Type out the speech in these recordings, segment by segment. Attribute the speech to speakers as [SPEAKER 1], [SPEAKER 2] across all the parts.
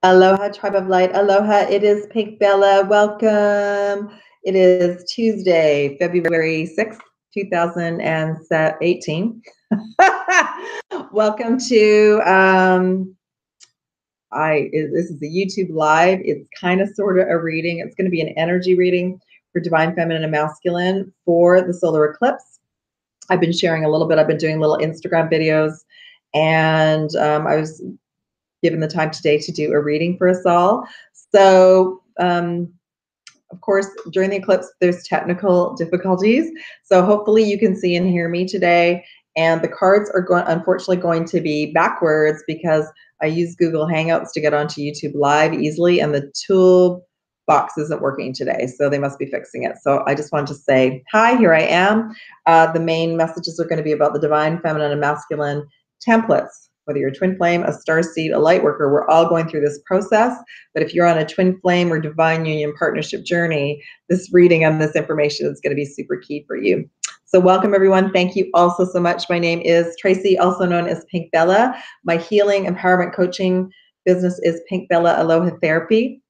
[SPEAKER 1] Aloha, Tribe of Light. Aloha, it is PinkBella. Welcome. It is Tuesday, February 6th, 2018. Welcome to, this is a YouTube live. It's kind of sort of a reading. It's going to be an energy reading for Divine Feminine and Masculine for the solar eclipse. I've been sharing a little bit. I've been doing little Instagram videos, and I was given the time today to do a reading for us all. So, of course, during the eclipse, there's technical difficulties. So hopefully you can see and hear me today. And the cards are unfortunately going to be backwards because I use Google Hangouts to get onto YouTube Live easily, and the toolbox isn't working today, so they must be fixing it. So I just wanted to say, hi, here I am. The main messages are going to be about the Divine Feminine and Masculine templates. Whether you're a twin flame, a starseed, a light worker, we're all going through this process. But if you're on a twin flame or divine union partnership journey, this reading and this information is going to be super key for you. So welcome, everyone. Thank you also so much. My name is Tracy, also known as PinkBella. My healing empowerment coaching business is PinkBella Aloha Therapy.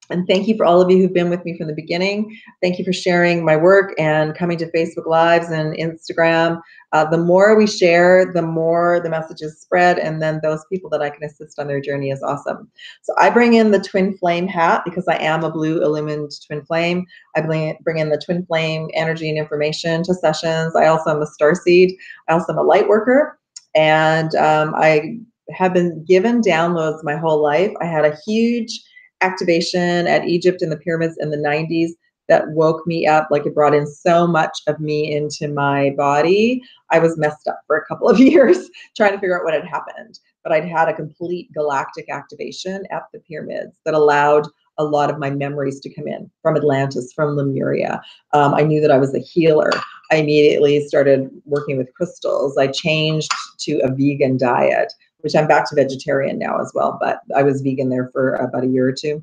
[SPEAKER 1] And thank you for all of you who've been with me from the beginning. Thank you for sharing my work and coming to Facebook Lives and Instagram. The more we share, the more the messages spread, and then those people that I can assist on their journey is awesome. So I bring in the twin flame hat because I am a blue illumined twin flame. I bring in the twin flame energy and information to sessions. I also am a starseed. I also am a light worker. And I have been given downloads my whole life. I had a huge activation at Egypt in the pyramids in the 90s that woke me up. Like, it brought in so much of me into my body. I was messed up for a couple of years trying to figure out what had happened. But I'd had a complete galactic activation at the pyramids that allowed a lot of my memories to come in from Atlantis, from Lemuria. I knew that I was a healer. I immediately started working with crystals. I changed to a vegan diet, which I'm back to vegetarian now as well, but I was vegan there for about a year or two.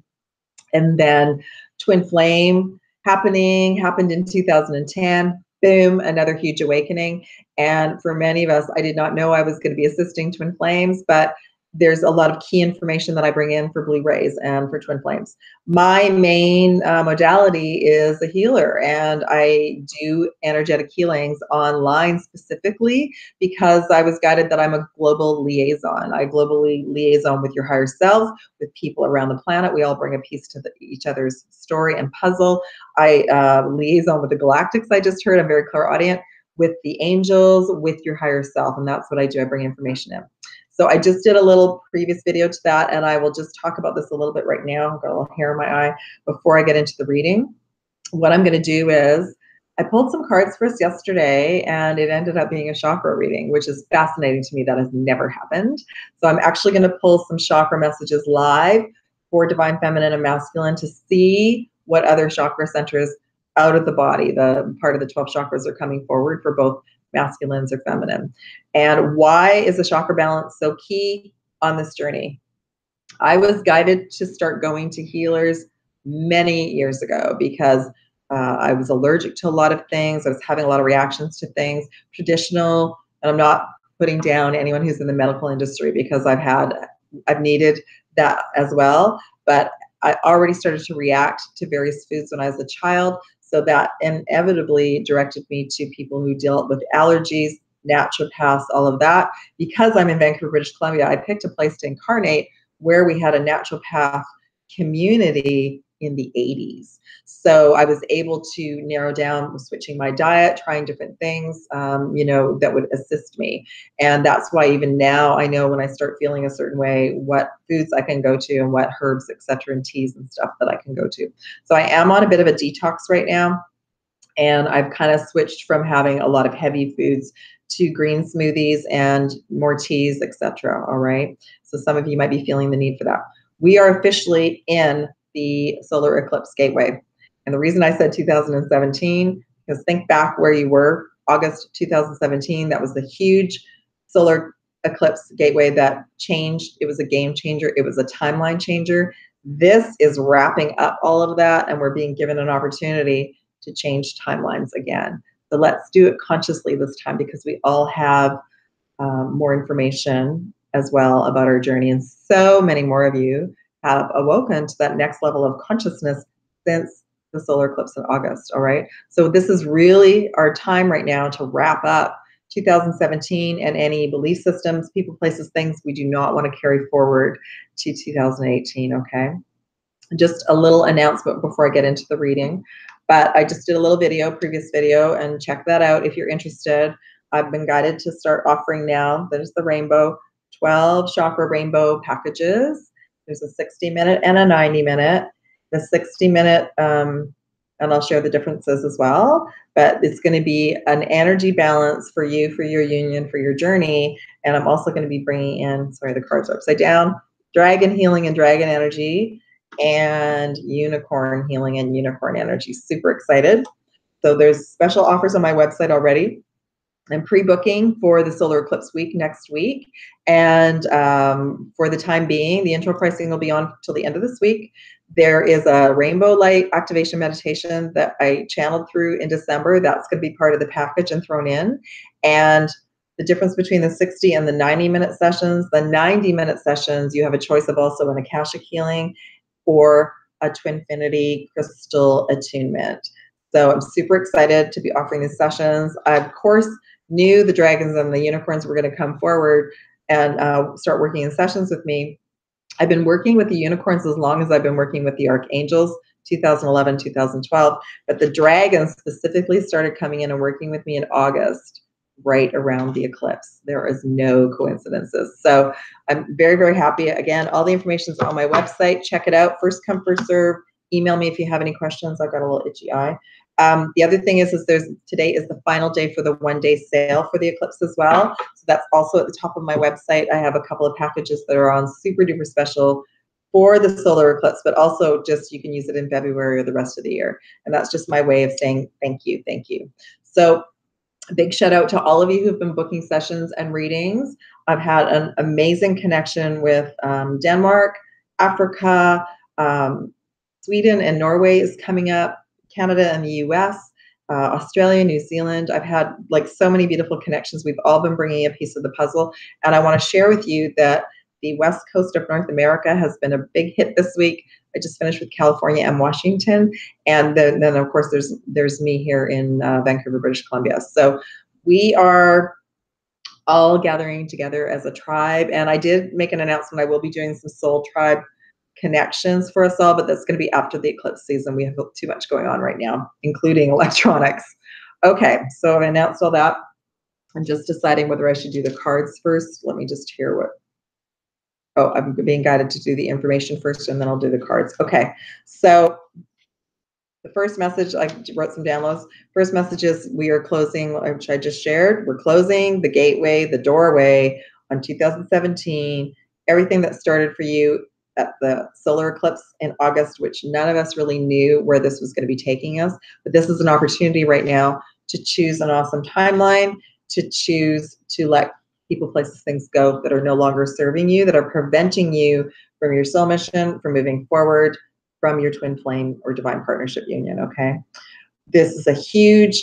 [SPEAKER 1] And then twin flame happened in 2010. Boom, another huge awakening. And for many of us, I did not know I was going to be assisting twin flames, but there's a lot of key information that I bring in for blue rays and for twin flames. My main modality is a healer, and I do energetic healings online specifically because I was guided that I'm a global liaison. I globally liaison with your higher selves, with people around the planet. We all bring a piece to each other's story and puzzle. I liaison with the galactics. I just heard, I'm very clairaudient, with the angels, with your higher self, and that's what I do. I bring information in. So I just did a little previous video to that, and I will just talk about this a little bit right now. I've got a little hair in my eye before I get into the reading. What I'm going to do is, I pulled some cards for us yesterday, and it ended up being a chakra reading, which is fascinating to me. That has never happened. So I'm actually going to pull some chakra messages live for Divine Feminine and Masculine to see what other chakra centers out of the body, the part of the 12 chakras, are coming forward for both masculines or feminine. And why is the chakra balance so key on this journey? I was guided to start going to healers many years ago because I was allergic to a lot of things. I was having a lot of reactions to things. Traditional, and I'm not putting down anyone who's in the medical industry because I've needed that as well. But I already started to react to various foods when I was a child. So that inevitably directed me to people who dealt with allergies, naturopaths, all of that. Because I'm in Vancouver, British Columbia, I picked a place to incarnate where we had a naturopath community in the 80s. So I was able to narrow down, switching my diet, trying different things, that would assist me. And that's why even now I know when I start feeling a certain way, what foods I can go to and what herbs, etc., and teas and stuff that I can go to. So I am on a bit of a detox right now. And I've kind of switched from having a lot of heavy foods to green smoothies and more teas, etc. All right. So some of you might be feeling the need for that. We are officially in the solar eclipse gateway. And the reason I said 2017, because think back where you were, August 2017, that was the huge solar eclipse gateway that changed. It was a game changer. It was a timeline changer. This is wrapping up all of that, and we're being given an opportunity to change timelines again. So let's do it consciously this time, because we all have more information as well about our journey, and so many more of you have awoken to that next level of consciousness since the solar eclipse in August, all right? So this is really our time right now to wrap up 2017 and any belief systems, people, places, things we do not want to carry forward to 2018, okay? Just a little announcement before I get into the reading, but I just did a little video, previous video, and check that out if you're interested. I've been guided to start offering now, there's the rainbow, 12 chakra rainbow packages. There's a 60-minute and a 90-minute. The 60-minute, and I'll share the differences as well, but it's going to be an energy balance for you, for your union, for your journey. And I'm also going to be bringing in, sorry, the cards are upside down, dragon healing and dragon energy, and unicorn healing and unicorn energy. Super excited. So there's special offers on my website already. I'm pre-booking for the solar eclipse week next week. And for the time being, the intro pricing will be on till the end of this week. There is a rainbow light activation meditation that I channeled through in December. That's going to be part of the package and thrown in. And the difference between the 60 and the 90-minute sessions, the 90-minute sessions, you have a choice of also an AKASHIC healing or a Twinfinity crystal attunement. So I'm super excited to be offering these sessions. I, of course, knew the dragons and the unicorns were going to come forward and start working in sessions with me. I've been working with the unicorns as long as I've been working with the archangels, 2011, 2012, but the dragons specifically started coming in and working with me in August, right around the eclipse. There is no coincidences. So I'm very, very happy. Again, all the information is on my website. Check it out. First come, first serve. Email me if you have any questions. I've got a little itchy eye. The other thing is today is the final day for the one-day sale for the eclipse as well. So that's also at the top of my website. I have a couple of packages that are on super duper special for the solar eclipse, but also just you can use it in February or the rest of the year. And that's just my way of saying thank you, thank you. So a big shout out to all of you who've been booking sessions and readings. I've had an amazing connection with Denmark, Africa, Sweden and Norway is coming up, Canada and the US, Australia, New Zealand. I've had like so many beautiful connections. We've all been bringing a piece of the puzzle. And I want to share with you that the West Coast of North America has been a big hit this week. I just finished with California and Washington. And then of course, there's me here in Vancouver, British Columbia. So we are all gathering together as a tribe. And I did make an announcement. I will be doing some soul tribe connections for us all, but that's going to be after the eclipse season. We have too much going on right now, including electronics. Okay, so I've announced all that. I'm just deciding whether I should do the cards first. Let me just hear what, oh, I'm being guided to do the information first and then I'll do the cards. Okay, so the first message, I wrote some downloads. First message is we are closing, which I just shared. We're closing the gateway, the doorway on 2017. Everything that started for you at the solar eclipse in August, which none of us really knew where this was going to be taking us. But this is an opportunity right now to choose an awesome timeline, to choose to let people, places, things go that are no longer serving you, that are preventing you from your soul mission, from moving forward, from your twin flame or divine partnership union, okay? This is a huge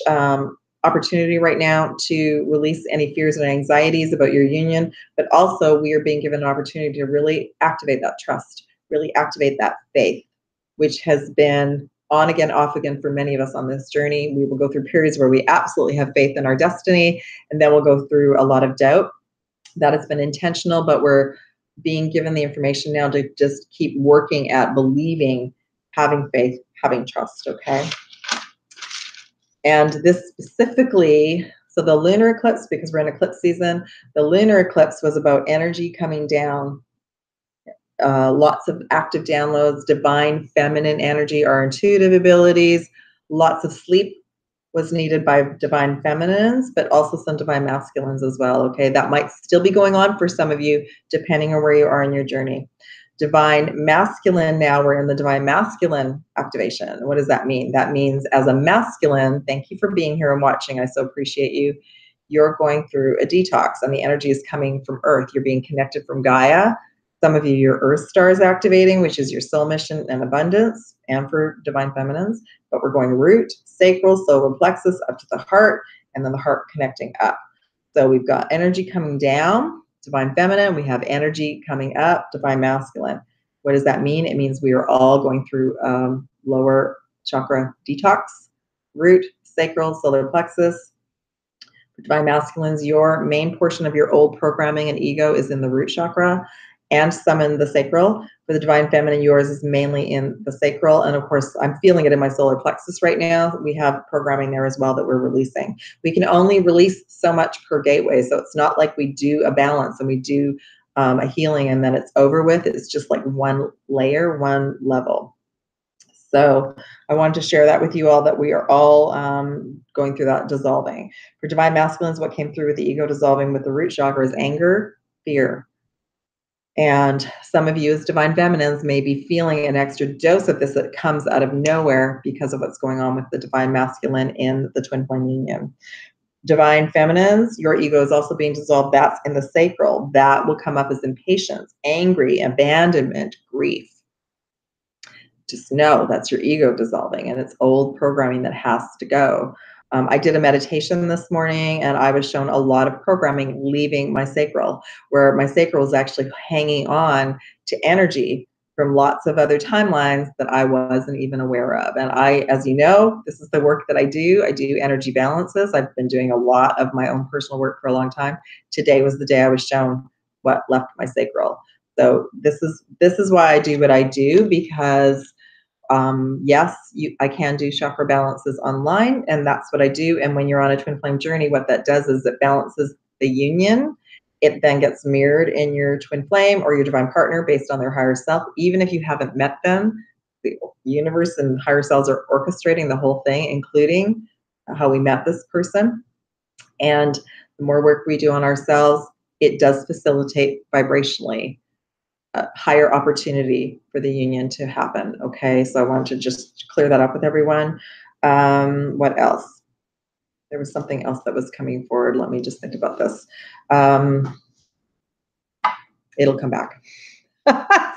[SPEAKER 1] opportunity right now to release any fears and anxieties about your union, but also we are being given an opportunity to really activate that trust, really activate that faith, which has been on again, off again for many of us on this journey. We will go through periods where we absolutely have faith in our destiny, and then we'll go through a lot of doubt. That has been intentional, but we're being given the information now to just keep working at believing, having faith, having trust, okay? And this specifically, so the lunar eclipse, because we're in eclipse season, the lunar eclipse was about energy coming down, lots of active downloads, divine feminine energy, our intuitive abilities, lots of sleep was needed by divine feminines, but also some divine masculines as well, okay? That might still be going on for some of you, depending on where you are in your journey. Divine masculine, now we're in the divine masculine activation. What does that mean? That means as a masculine, thank you for being here and watching. I so appreciate you. You're going through a detox and the energy is coming from Earth. You're being connected from Gaia. Some of you, your Earth star is activating, which is your soul mission and abundance, and for divine feminines. But we're going root, sacral, solar plexus, up to the heart, and then the heart connecting up. So we've got energy coming down, divine feminine. We have energy coming up, divine masculine. What does that mean? It means we are all going through lower chakra detox, root, sacral, solar plexus. For Divine Masculines, your main portion of your old programming and ego is in the root chakra and some in the sacral. For the Divine Feminine, yours is mainly in the sacral. And of course, I'm feeling it in my solar plexus right now. We have programming there as well that we're releasing. We can only release so much per gateway. So it's not like we do a balance and we do a healing and then it's over with. It's just like one layer, one level. So I wanted to share that with you all, that we are all going through that dissolving. For Divine Masculines, what came through with the ego dissolving with the root chakra is anger, fear. And some of you as Divine Feminines may be feeling an extra dose of this that comes out of nowhere because of what's going on with the Divine Masculine in the Twin Flame Union. Divine Feminines, your ego is also being dissolved. That's in the sacral. That will come up as impatience, angry, abandonment, grief. Just know that's your ego dissolving, and it's old programming that has to go. I did a meditation this morning and I was shown a lot of programming leaving my sacral, where my sacral is actually hanging on to energy from lots of other timelines that I wasn't even aware of. And I, as you know, this is the work that I do. I do energy balances. I've been doing a lot of my own personal work for a long time. Today was the day I was shown what left my sacral. So this is why I do what I do, because yes, I can do chakra balances online, and that's what I do. And when you're on a twin flame journey, what that does is it balances the union. It then gets mirrored in your twin flame or your divine partner based on their higher self. Even if you haven't met them, the universe and higher selves are orchestrating the whole thing, including how we met this person. And the more work we do on ourselves, it does facilitate vibrationally higher opportunity for the union to happen. Okay, so I wanted to just clear that up with everyone. What else? There was something else that was coming forward. Let me just think about this. It'll come back.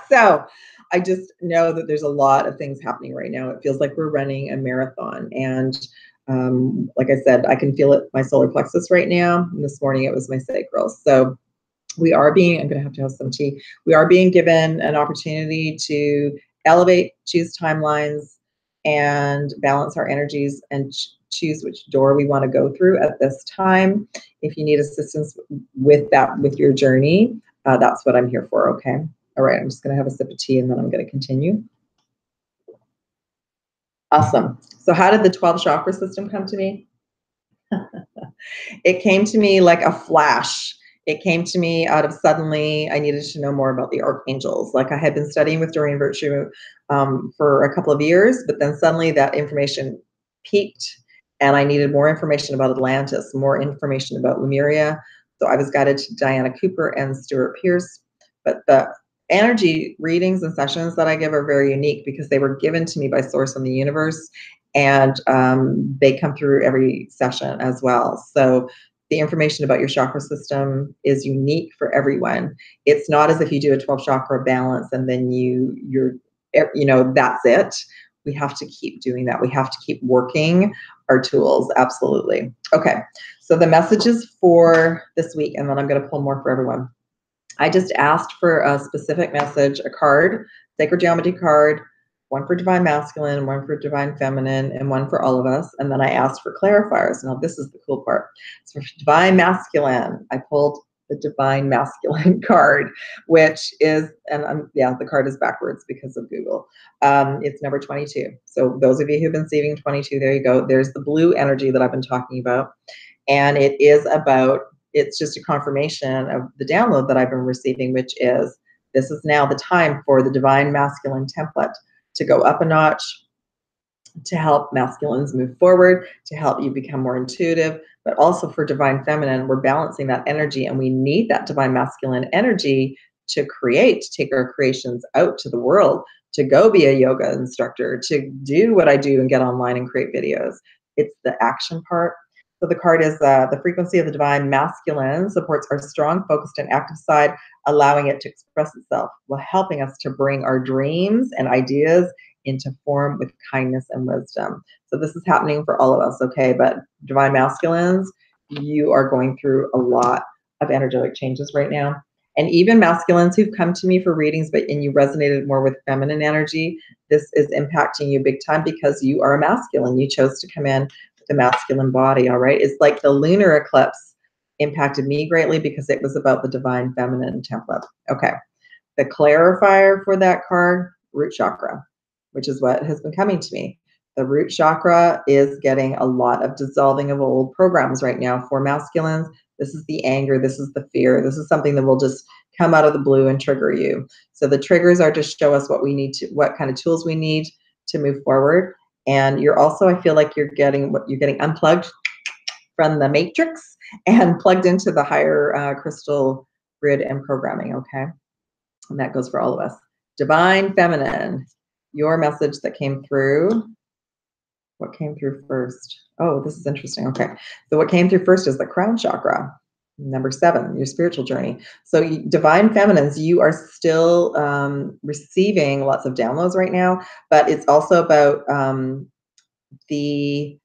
[SPEAKER 1] So I just know that there's a lot of things happening right now. It feels like we're running a marathon. And like I said, I can feel it, my solar plexus right now. And this morning it was my sacral. So we are being, I'm going to have some tea. We are being given an opportunity to elevate, choose timelines, and balance our energies and choose which door we want to go through at this time. If you need assistance with that, with your journey, that's what I'm here for, okay? All right, I'm just going to have a sip of tea and then I'm going to continue. Awesome. So how did the 12 chakra system come to me? It came to me like a flash. It came to me out of suddenly I needed to know more about the archangels. Like I had been studying with Doreen Virtue for a couple of years, but then suddenly that information peaked and I needed more information about Atlantis, more information about Lemuria. So I was guided to Diana Cooper and Stuart Pearce. But the energy readings and sessions that I give are very unique because they were given to me by Source in the universe, and they come through every session as well. So the information about your chakra system is unique for everyone. It's not as if you do a 12 chakra balance and then you're that's it. We have to keep doing that. We have to keep working our tools. Absolutely. Okay. So the messages for this week, and then I'm going to pull more for everyone. I just asked for a specific message, a card, sacred geometry card, one for Divine Masculine, one for Divine Feminine, and one for all of us. And then I asked for clarifiers. Now, this is the cool part. So for Divine Masculine, I pulled the Divine Masculine card, which is, and the card is backwards because of Google. It's number 22. So those of you who've been seeing 22, there you go. There's the blue energy that I've been talking about. And it is about, it's just a confirmation of the download that I've been receiving, which is, this is now the time for the Divine Masculine template to go up a notch, to help masculines move forward, to help you become more intuitive, but also for Divine Feminine, we're balancing that energy, and we need that Divine Masculine energy to create, to take our creations out to the world, to go be a yoga instructor, to do what I do and get online and create videos. It's the action part. So the card is the frequency of the Divine Masculine supports our strong, focused, and active side, allowing it to express itself while helping us to bring our dreams and ideas into form with kindness and wisdom. So this is happening for all of us, okay? But Divine Masculines, you are going through a lot of energetic changes right now. And even masculines who've come to me for readings, and you resonated more with feminine energy, this is impacting you big time because you are a masculine. You chose to come in with a masculine body, all right? It's like the lunar eclipse impacted me greatly because it was about the divine feminine template. Okay. The clarifier for that card, root chakra, which is what has been coming to me. The root chakra is getting a lot of dissolving of old programs right now for masculines. This is the anger. This is the fear. This is something that will just come out of the blue and trigger you. So the triggers are to show us what we need to, what kind of tools we need to move forward. And you're also, I feel like you're getting unplugged from the matrix and plugged into the higher crystal grid and programming. Okay. And that goes for all of us. Divine feminine, your message that came through. What came through first? Oh, this is interesting. Okay. So what came through first is the crown chakra, number 7, your spiritual journey. So divine feminines, you are still receiving lots of downloads right now, but it's also about the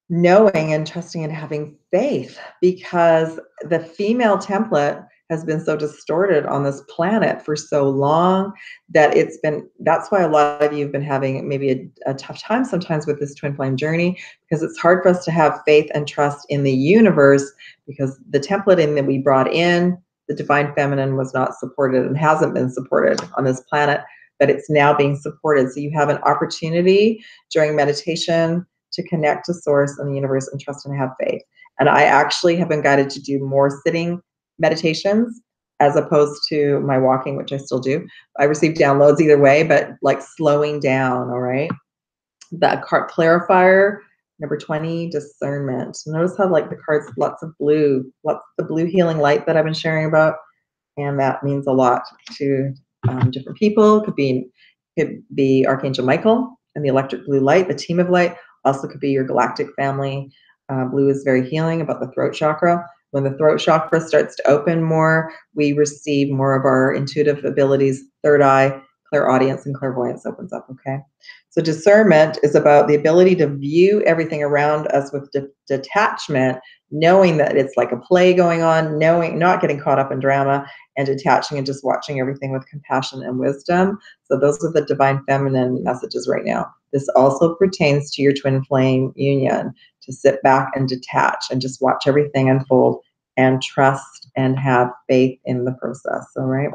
[SPEAKER 1] knowing and trusting and having faith, because the female template has been so distorted on this planet for so long that that's why a lot of you have been having maybe a tough time sometimes with this twin flame journey, because it's hard for us to have faith and trust in the universe because the template that we brought in, the divine feminine, was not supported and hasn't been supported on this planet, but it's now being supported. So you have an opportunity during meditation to connect to source and the universe and trust and have faith. And I actually have been guided to do more sitting meditations as opposed to my walking, which I still do. I receive downloads either way, but like slowing down, all right? The card clarifier, number 20, discernment. Notice how like the cards, lots of blue, the blue healing light that I've been sharing about. And that means a lot to different people. Could be Archangel Michael and the electric blue light, the team of light. Also could be your galactic family. Blue is very healing, about the throat chakra. When the throat chakra starts to open more, we receive more of our intuitive abilities. Third eye, clairaudience, and clairvoyance opens up, okay? So discernment is about the ability to view everything around us with detachment, knowing that it's like a play going on, not getting caught up in drama, and detaching and just watching everything with compassion and wisdom. So those are the divine feminine messages right now. This also pertains to your twin flame union, to sit back and detach and just watch everything unfold and trust and have faith in the process, all right?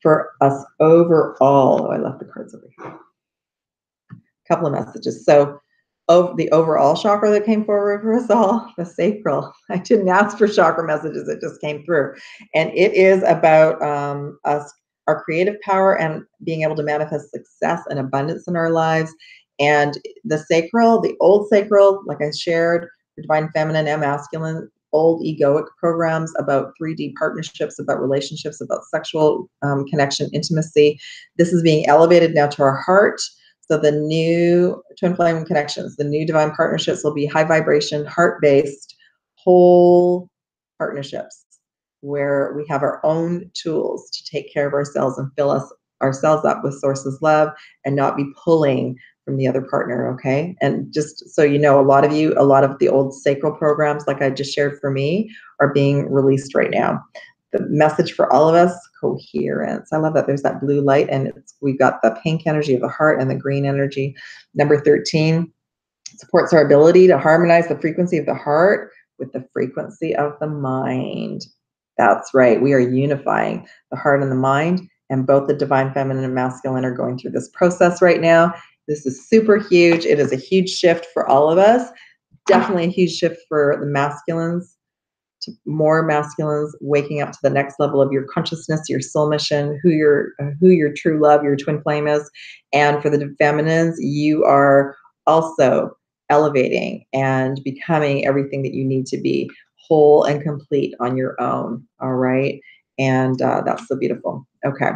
[SPEAKER 1] For us overall, I left the cards over here. Couple of messages. So the overall chakra that came forward for us all, the sacral. I didn't ask for chakra messages, it just came through. And it is about us, our creative power, and being able to manifest success and abundance in our lives. And the sacral, the old sacral, like I shared, the divine feminine and masculine, old egoic programs about 3D partnerships, about relationships, about sexual connection, intimacy. This is being elevated now to our heart. So the new twin flame connections, the new divine partnerships will be high vibration, heart-based, whole partnerships where we have our own tools to take care of ourselves and fill ourselves up with source's love and not be pulling from the other partner, okay? And just so you know, a lot of the old sacral programs, like I just shared for me, are being released right now. The message for all of us, coherence. I love that there's that blue light, and we've got the pink energy of the heart and the green energy. Number 13 supports our ability to harmonize the frequency of the heart with the frequency of the mind. That's right. We are unifying the heart and the mind, and both the divine feminine and masculine are going through this process right now. This is super huge. It is a huge shift for all of us. Definitely a huge shift for the masculines. To more masculines waking up to the next level of your consciousness, your soul mission, who your true love, your twin flame is. And for the feminines, you are also elevating and becoming everything that you need to be, whole and complete on your own. All right. And that's so beautiful. Okay.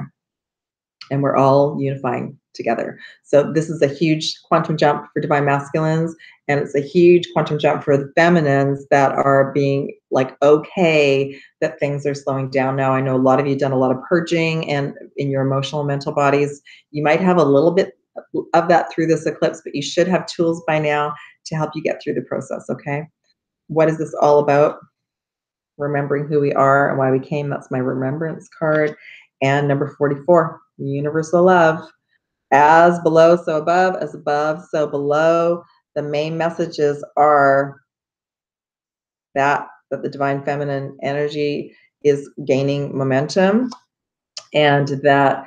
[SPEAKER 1] And we're all unifying together. So this is a huge quantum jump for divine masculines, and it's a huge quantum jump for the feminines that are being like, okay, that things are slowing down now. I know a lot of you have done a lot of purging and in your emotional and mental bodies. You might have a little bit of that through this eclipse, but you should have tools by now to help you get through the process, okay? What is this all about? remembering who we are and why we came. That's my remembrance card. And number 44, universal love. As below, so above, as above, so below. The main messages are that the divine feminine energy is gaining momentum, and that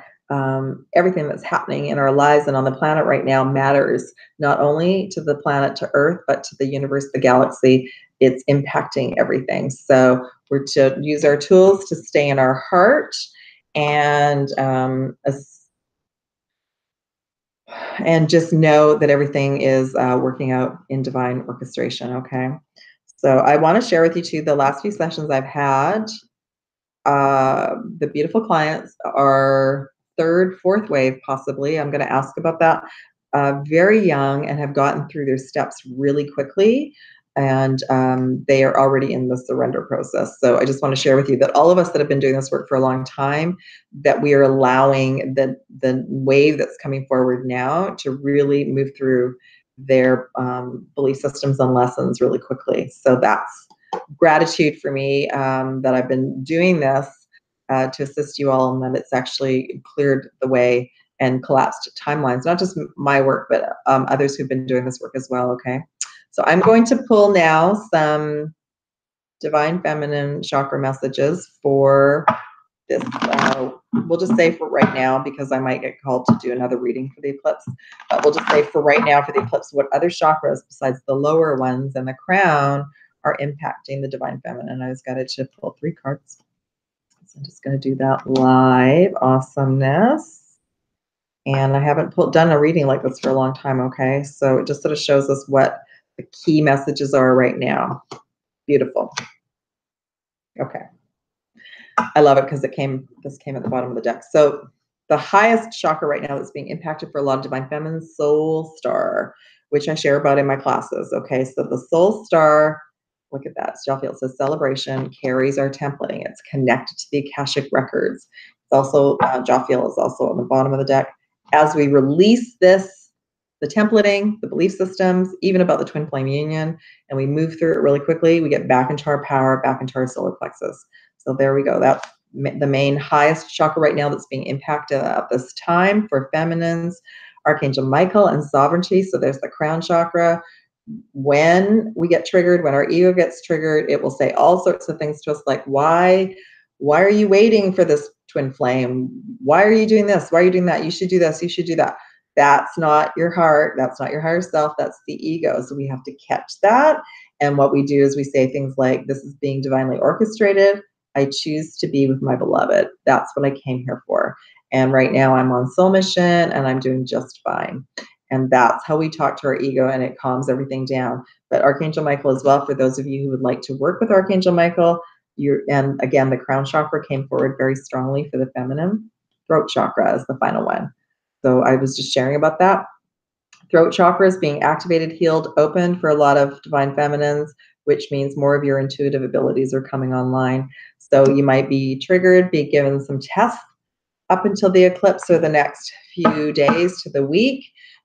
[SPEAKER 1] everything that's happening in our lives and on the planet right now matters, not only to the planet, to Earth, but to the universe, the galaxy. It's impacting everything. So we're to use our tools to stay in our heart and just know that everything is working out in divine orchestration, okay? So I want to share with you too, the last few sessions I've had, the beautiful clients are third, fourth wave, possibly. I'm going to ask about that. Very young and have gotten through their steps really quickly. And they are already in the surrender process. So I just want to share with you that all of us that have been doing this work for a long time, that we are allowing the wave that's coming forward now to really move through their belief systems and lessons really quickly. So that's gratitude for me, that I've been doing this to assist you all, and that it's actually cleared the way and collapsed timelines, not just my work, but others who've been doing this work as well, okay? So I'm going to pull now some divine feminine chakra messages for this, we'll just say for right now, because I might get called to do another reading for the eclipse, but we'll just say for right now for the eclipse, what other chakras besides the lower ones and the crown are impacting the divine feminine. I just got to pull 3 cards. So I'm just going to do that live. Awesomeness. And I haven't done a reading like this for a long time, okay? So it just sort of shows us what the key messages are right now. Beautiful. Okay. I love it because this came at the bottom of the deck. So the highest chakra right now that's being impacted for a lot of divine feminine, soul star, which I share about in my classes, okay? So the soul star, look at that. Jophiel says celebration carries our templating. It's connected to the Akashic records. It's also, Jophiel is also on the bottom of the deck. As we release this, the templating, the belief systems, even about the twin flame union, and we move through it really quickly, we get back into our power, back into our solar plexus. So there we go. That's the main highest chakra right now that's being impacted at this time for feminines. Archangel Michael and sovereignty. So there's the crown chakra. When we get triggered, when our ego gets triggered, it will say all sorts of things to us like, why are you waiting for this twin flame? Why are you doing this? Why are you doing that? You should do this. You should do that. That's not your heart. That's not your higher self. That's the ego. So we have to catch that. And what we do is we say things like, this is being divinely orchestrated. I choose to be with my beloved. That's what I came here for. And right now I'm on soul mission and I'm doing just fine. And that's how we talk to our ego, and it calms everything down. But Archangel Michael as well, for those of you who would like to work with Archangel Michael, and again, the crown chakra came forward very strongly for the feminine. Throat chakra is the final one. So I was just sharing about that. Throat chakra is being activated, healed, opened for a lot of divine feminines, which means more of your intuitive abilities are coming online. So you might be triggered, be given some tests up until the eclipse or the next few days to the week,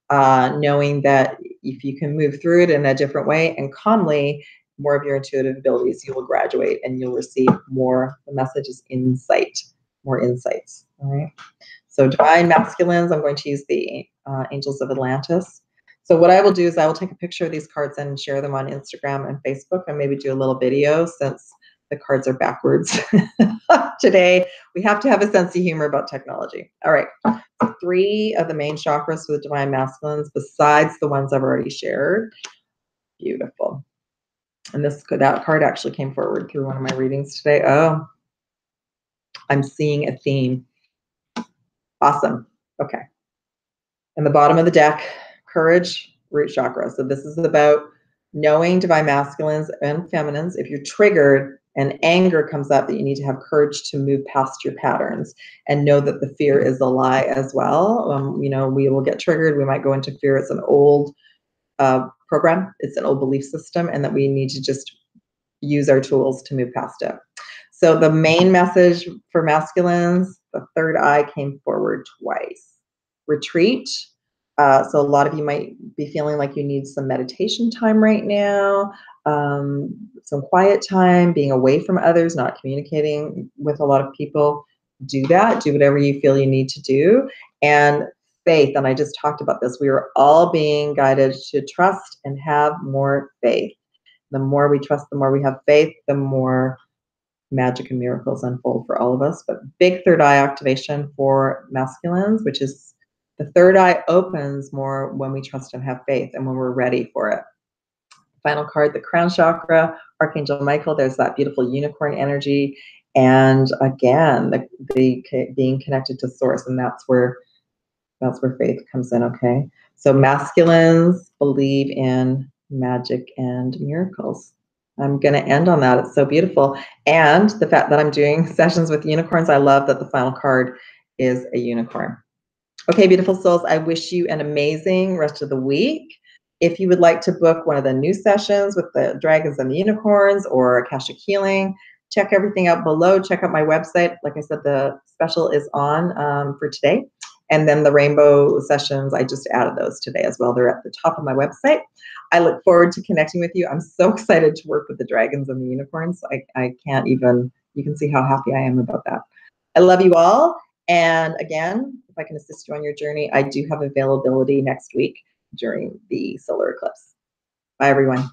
[SPEAKER 1] knowing that if you can move through it in a different way and calmly, more of your intuitive abilities, you will graduate and you'll receive more. The message is insight, more insights. All right. So divine masculines, I'm going to use the Angels of Atlantis. So what I will do is I will take a picture of these cards and share them on Instagram and Facebook, and maybe do a little video since the cards are backwards. Today, we have to have a sense of humor about technology. All right, so 3 of the main chakras for the divine masculines, besides the ones I've already shared. Beautiful. And that card actually came forward through one of my readings today. Oh, I'm seeing a theme. Awesome. Okay. And the bottom of the deck, courage, root chakra. So this is about knowing divine masculines and feminines. If you're triggered and anger comes up, that you need to have courage to move past your patterns and know that the fear is a lie as well. You know, we will get triggered. We might go into fear. It's an old program. It's an old belief system, and that we need to just use our tools to move past it. So the main message for masculines, the third eye came forward twice. Retreat. So a lot of you might be feeling like you need some meditation time right now. some quiet time, being away from others, not communicating with a lot of people, do that. Do whatever you feel you need to do. And faith, and I just talked about this, we are all being guided to trust and have more faith. The more we trust, the more we have faith, the more magic and miracles unfold for all of us. But big third eye activation for masculines, which is the third eye opens more when we trust and have faith and when we're ready for it. Final card, the crown chakra, Archangel Michael, there's that beautiful unicorn energy. And again, the being connected to source, and that's where faith comes in, okay? So masculines believe in magic and miracles. I'm going to end on that. It's so beautiful. And the fact that I'm doing sessions with unicorns, I love that the final card is a unicorn. Okay, beautiful souls, I wish you an amazing rest of the week. If you would like to book one of the new sessions with the dragons and the unicorns or Akashic healing, check everything out below. Check out my website. Like I said, the special is on for today. And then the rainbow sessions, I just added those today as well. They're at the top of my website. I look forward to connecting with you. I'm so excited to work with the dragons and the unicorns. I can't even, you can see how happy I am about that. I love you all. And again, if I can assist you on your journey, I do have availability next week during the solar eclipse. Bye, everyone.